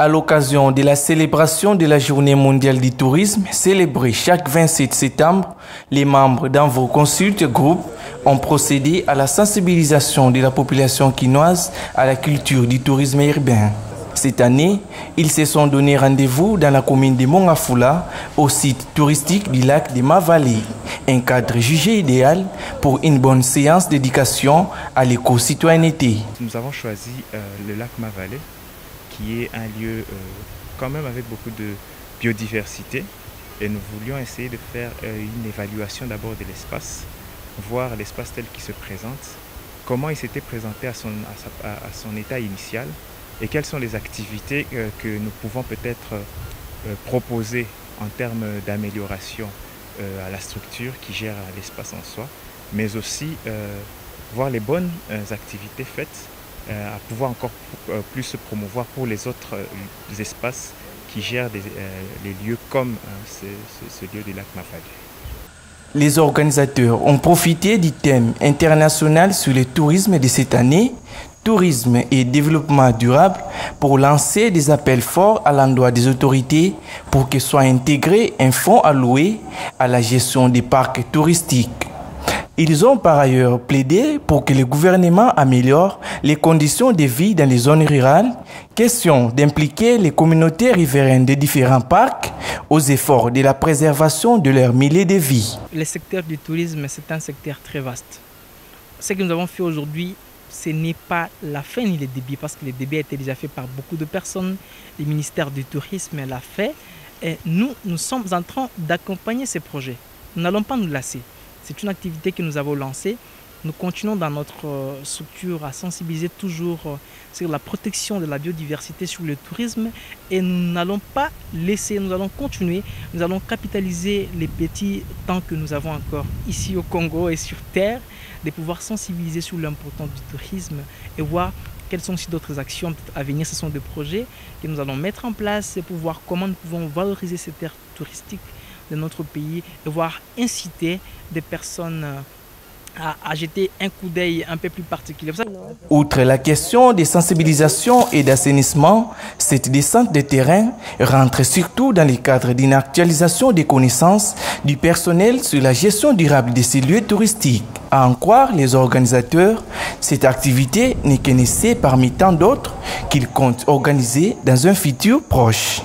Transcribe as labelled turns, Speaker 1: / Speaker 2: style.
Speaker 1: À l'occasion de la célébration de la Journée mondiale du tourisme, célébrée chaque 27 septembre, les membres d'Envo Consult Group ont procédé à la sensibilisation de la population quinoise à la culture du tourisme urbain. Cette année, ils se sont donné rendez-vous dans la commune de Mongafula, au site touristique du lac de Mavale, un cadre jugé idéal pour une bonne séance d'éducation à l'éco-citoyenneté.
Speaker 2: Nous avons choisi le lac Mavale, qui est un lieu quand même avec beaucoup de biodiversité, et nous voulions essayer de faire une évaluation d'abord de l'espace, voir l'espace tel qu'il se présente, comment il s'était présenté à son état initial et quelles sont les activités que nous pouvons peut-être proposer en termes d'amélioration à la structure qui gère l'espace en soi, mais aussi voir les bonnes activités faites à pouvoir encore plus se promouvoir pour les autres espaces qui gèrent les lieux comme ce lieu du lac Mavale.
Speaker 1: Les organisateurs ont profité du thème international sur le tourisme de cette année, tourisme et développement durable, pour lancer des appels forts à l'endroit des autorités pour que soit intégré un fonds alloué à la gestion des parcs touristiques. Ils ont par ailleurs plaidé pour que le gouvernement améliore les conditions de vie dans les zones rurales, question d'impliquer les communautés riveraines des différents parcs aux efforts de la préservation de leur milieu de vie.
Speaker 3: Le secteur du tourisme, c'est un secteur très vaste. Ce que nous avons fait aujourd'hui, ce n'est pas la fin ni le début, parce que le début a été déjà fait par beaucoup de personnes. Le ministère du Tourisme l'a fait. Et nous sommes en train d'accompagner ces projets. Nous n'allons pas nous lasser. C'est une activité que nous avons lancée. Nous continuons dans notre structure à sensibiliser toujours sur la protection de la biodiversité, sur le tourisme. Et nous n'allons pas laisser, nous allons continuer. Nous allons capitaliser les petits temps que nous avons encore ici au Congo et sur Terre, de pouvoir sensibiliser sur l'importance du tourisme et voir quelles sont aussi d'autres actions à venir. Ce sont des projets que nous allons mettre en place pour voir comment nous pouvons valoriser ces terres touristiques de notre pays et voir inciter des personnes à jeter un coup d'œil un peu plus particulier.
Speaker 1: Outre la question des sensibilisations et d'assainissement, cette descente de terrain rentre surtout dans le cadre d'une actualisation des connaissances du personnel sur la gestion durable de ces lieux touristiques. À en croire les organisateurs, cette activité n'est qu'un essai parmi tant d'autres qu'ils comptent organiser dans un futur proche.